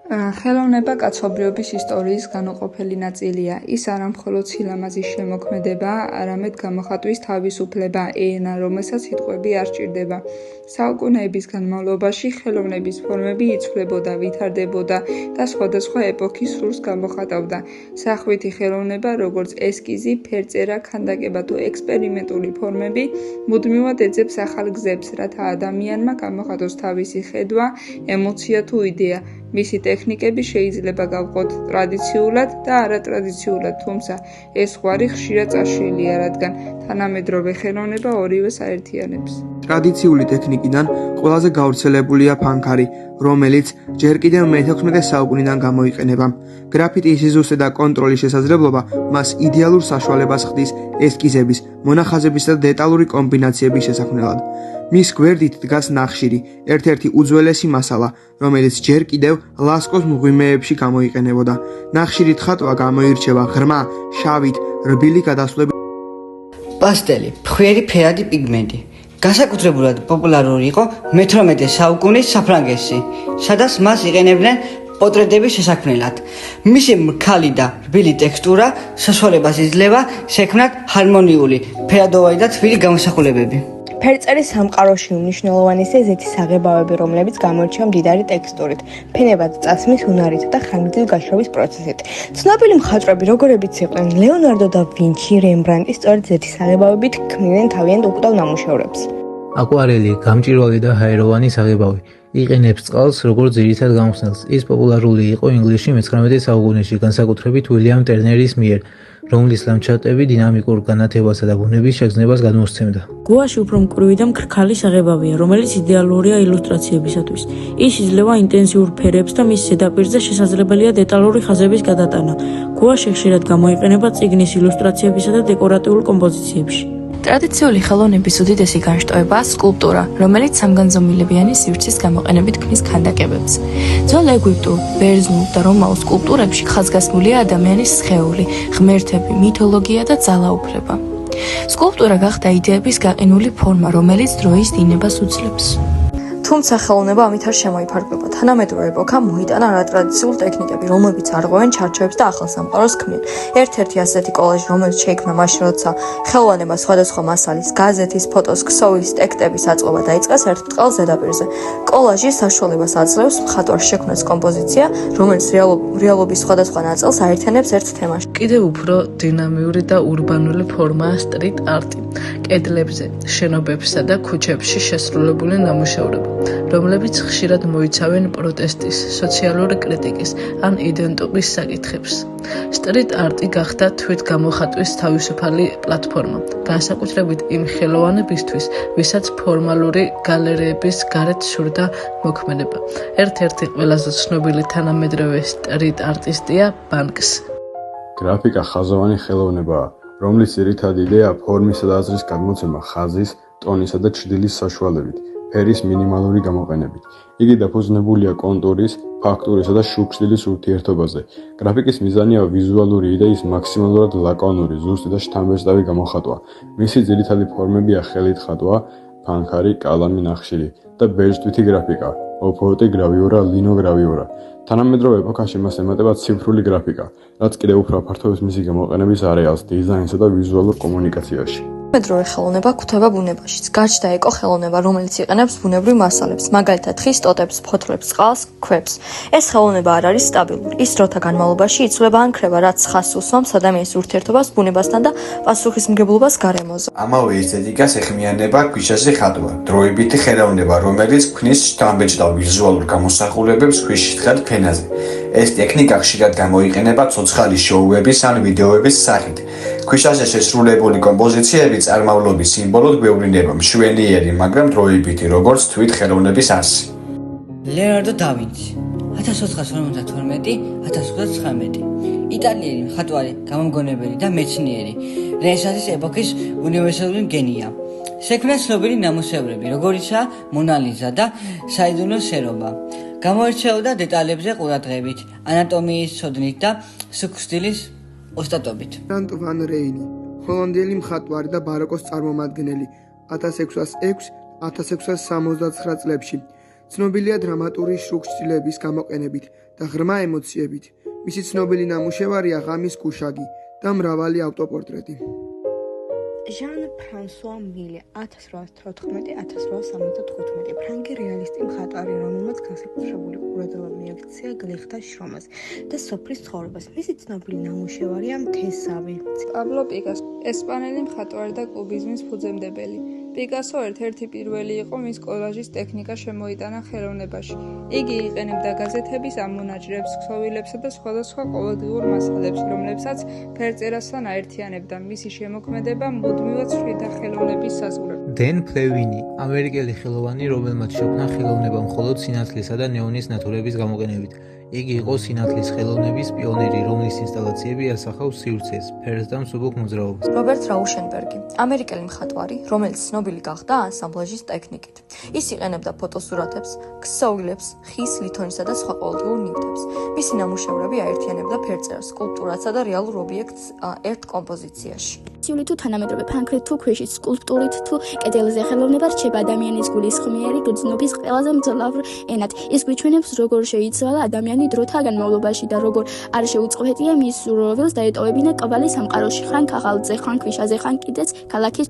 ხელოვნება კაცობრიობის ისტორიის განუყოფელი ნაწილია. ის არა მხოლოდ სილამაზის შემოქმედებაა, არამედ გამოხატვის თავისუფლება, ენა, რომელსაც სიტყვები არ სჭირდება. საუკუნეების განმავლობაში ხელოვნების ფორმები იცვლებოდა, ვითარდებოდა და სხვადასხვა ეპოქის სურს გამოხატავდა. სახვითი ხელოვნება, როგორც ესკიზი, ფერწერა, ქანდაკება თუ ექსპერიმენტული ფორმები, მუდმივად ეძებს ახალ გზებს, რათა ადამიანმა გამოხატოს თავისი ხედვა, ემოცია თუ იდეა. მისი ტექნიკები შეიძლება გავყოთ ტრადიციულად და არატრადიციულად, თუმცა ეს ღვარი ხშირად წაშლილია, რადგან თანამედროვე ხელოვნება ორივეს აერთიანებს. ტრადიციული ტექნიკიდან ყველაზე გავრცელებულია ფანქარი, რომელიც ჯერ კიდევ მე-16 საუკუნიდან გამოიყენება. გრაფიტის სიზუსტე და კონტროლის შესაძლებლობა მას იდეალურ საშუალებას ხდის ესკიზების, მონახაზებისა და დეტალური კომბინაციების შესაქმნელად. მის გვერდით დგას ნახშირი, ერთ-ერთი უძველესი მასალა, რომელიც ჯერ კიდევ ლასკოს მღვიმეებში გამოიყენებოდა. ნახშირით ხატვა გამოირჩევა ღრმა, შავით, რბილი გადასვლებით. პასტელი, ფხვიერი ფერადი პიგმენტი. განსაკუთრებულად პოპულარული იყო მე-18 საუკუნის საფრანგეთში, სადაც მას იყენებდნენ პორტრეტების შესაქმნელად. მისი მრქალი და რბილი ტექსტურა საშუალებას იძლევა შექმნათ ჰარმონიული, ფერადოვანი და თბილი გამოსახულებები. ფერწერის სამყაროში უმნიშვნელოვანესია ზეთის აღებავები, რომლებიც გამოირჩევა მდიდარი ტექსტურით, ფენებად წასმის უნარით და ხანგრძლივ გაშრობის პროცესით. ცნობილი მხატვრები, როგორებიც იყვნენ ლეონარდო და ვინჩი, რემბრანდტი, სწორედ ზეთის აღებავებით ქმნიან თავიანთ უკვდავ ნამუშევრებს. აკვარელი, გამჭვირვალე და ჰაეროვანი საღებავი. იყენებს წყალს როგორც ძირითად გამხსნელს. ის პოპულარული იყო ინგლისში მე-19 საუკუნეში, განსაკუთრებით უილიამ ტერნერის მიერ, რომლის ლანდშაფტები დინამიკურ განათებასა და ბუნების შეგრძნებას გადმოსცემდა. გუაში უფრო მკვრივი და მქრქალი საღებავია, რომელიც იდეალურია ილუსტრაციებისათვის. ის იძლევა ინტენსიურ ფერებს და მის ზედაპირზე შესაძლებელია დეტალური ხაზების გადატანა. გუაში ხშირად გამოიყენება წიგნის ილუსტრაციებისა და დეკორატიულ კომპოზიციებში. ტრადიციული ხელოვნების უდიდესი განშტოებაა სკულპტურა, რომელიც სამგანზომილებიანი სივრცის გამოყენებით ქმნის ქანდაკებებს. ძველ ეგვიპტურ, ბერძნულ და რომაულ სკულპტურებში ხაზგასმულია ადამიანის სხეული, ღმერთები, მითოლოგია და ძალაუფლება. სკულპტურა გახდა იდეების გაყინული ფორმა, რომელიც დროის დინებას უძლებს. თუმცა ხელოვნება ამით არ შემოიფარგლება. თანამედროვე ეპოქა მოიტანა არატრადიციულ ტექნიკები, რომლებიც არღვევენ ჩარჩოებს და ახალ სამყაროს ქმნიან. ერთ-ერთი ასეთი კოლაჟი, რომელიც შეიქმნა მაშინ, როცა ხელოვნება სხვადასხვა მასალის, გაზეთის, ფოტოს, ქსოვის, ტექსტების აწყობა დაიწყეს ერთ ბრტყელ ზედაპირზე. კოლაჟი საშუალებას აძლევს მხატვარს შექმნას კომპოზიცია, რომელიც რეალობის სხვადასხვა ნაწილს აერთიანებს ერთ თემაში. კიდევ უფრო დინამიური და ურბანული ფორმაა სტრიტ არტი. კედლებზე, შენობებსა და ქუჩებში შესრულებული ნამუშევრები, რომლებიც ხშირად მოიცავენ პროტესტის, სოციალური კრიტიკის ან იდენტობის საკითხებს. სტრიტ არტი გახდა თვითგამოხატვის თავისუფალი პლატფორმა, განსაკუთრებით იმ ხელოვანებისთვის, ვისაც ფორმალური გალერეების გარეთ სურდა მოქმედება. ერთ-ერთი ყველაზე ცნობილი თანამედროვე სტრიტ არტისტია ბანკსი. გრაფიკა ხაზოვანი ხელოვნებაა, რომლის ძირითადი იდეა ფორმისა და აზრის გადმოცემა ხაზის, ტონისა და ჩრდილის საშუალებით, ფერის მინიმალური გამოყენებით. იგი დაფუძნებულია კონტურის, ფაქტურისა და შუქშდილის ურთიერთობაზე. გრაფიკის მიზანია ვიზუალური იდეის მაქსიმალურად ლაკონური, ზუსტი და შთამბეჭდავი გამოხატვა. მისი ძირითადი ფორმებია ხელით ხატვა, ფანქარი, კალამი, ნახშირი და ბეჭდვითი გრაფიკა, ოფოოტი გრავიურა, ლინოგრავიურა. თანამედროვე ეპოქაში მას ემატება ციფრული გრაფიკა, რაც კიდევ უფრო აფართოვებს მისი გამოყენების არეალს დიზაინსა და ვიზუალურ კომუნიკაციაში. თანამედროვე ხელოვნება გვხვდება ბუნებაშიც. გაჩნდა ეკო-ხელოვნება, რომელიც იყენებს ბუნებრივ მასალებს, მაგალითად ხის ტოტებს, ფოთლებს, წყალს, ქვებს. ეს ხელოვნება არ არის სტაბილური. ის დროთა განმავლობაში იცვლება ან ქრება, რაც ხაზს უსვამს ადამიანის ურთიერთობას ბუნებასთან და პასუხისმგებლობას გარემოზე. ამავე ესთეტიკას ეხმიანება ქვიშაზე ხატვა, დროებითი ხელოვნება, რომელიც ქმნის შთამბეჭდავ ვიზუალურ გამოსახულებებს ქვიშით ფენაზე. ეს ტექნიკა ხშირად გამოიყენება ცოცხალი შოუების ან ვიდეოების სახით. ქვიშაზე შესრულებული კომპოზიციები წარმავლობის სიმბოლოდ გვევლინება მშვენიერი, მაგრამ დროებითი, როგორც თვით ხელოვნების არსი. ლეონარდო და ვინჩი 1452-1519 იტალიელი მხატვარი, გამომგონებელი და მეცნიერი, რენესანსის ეპოქის უნივერსალური გენია. შექმნა ცნობილი ნამუშევრები, როგორიცაა მონა ლიზა და საიდუმლო შენობა. გამოირჩეოდა დეტალებზე ყურადღებით, ანატომიის ცოდნით და სუქშდილის ოსტატობით. ფრანკ ვან რეინი, ჰოლანდიელი მხატვარი და ბაროკოს წარმომადგენელი 1606-1679 წლებში. ცნობილია დრამატური შრუხჭრილების გამოყენებით და ღრმა ემოციებით. მისი ცნობილი ნამუშევარია ღამის გუშაგი და მრავალი ავტოპორტრეტი. ჟან ფრანსუა მილე 1814-1875 ფრანგი რეალისტი მხატვარი, რომელმაც განსაკუთრებული ყურადღება მიაქცია გლეხთა შრომას და სოფლის ცხოვრებას. მისი ცნობილი ნამუშევარია მთესავი. პაბლო პიკასო, ესპანელი მხატვარი და კუბიზმის ფუძემდებელი. პიკასო ერთ-ერთი პირველი იყო, მის კოლაჟის ტექნიკა შემოიტანა ხელოვნებაში. იგი იყენებდა გაზეთების ამონაჭრებს, ქსოვილებსა და სხვადასხვა ყოველდღიურ მასალებს, რომლებსაც ფერწერასთან აერთიანებდა. მისი შემოქმედება მუდმივად შევიდა ხელოვნების საზღვრებს. დენ ფლევინი, ამერიკელი ხელოვანი, რომელმაც შექმნა ხელოვნება მხოლოდ სინათლისა და ნეონის ნათურების გამოყენებით. იგი იყო სინათლის ხელოვნების პიონერი, რომლის ინსტალაციები ასახავს სივრცეს, ფერს და მსუბუქ მოძრაობას. რობერტ რაუშენბერგი, ამერიკელი მხატვარი, რომელიც ცნობილი გახდა ასამბლაჟის ტექნიკით. ის იყენებდა ფოტოსურათებს, ქსოვილებს, ხის, ლითონისა და სხვა ყოველდღიურ ნივთებს. მისი ნამუშევრები აერთიანებდა ფერწერას, სკულპტურასა და რეალურ ობიექტს ერთ კომპოზიციაში. თუ თანამედროვე ფანქრით თუ ქვიშით, სკულპტურით თუ კედელზე ხელოვნება რჩება ადამიანის გულის ხმიერი გრძნობის ყველაზე მძლავრ ენად. ის გვიჩვენებს, როგორ შეიცვალა ადამიანი დროთა განმავლობაში და როგორ არ შეუწყვეტია მის სურვილს დაეტოვებინა კვალი სამყაროში, ხან ქაღალდზე, ხან ქვიშაზე, ხან კიდეც ქალაქის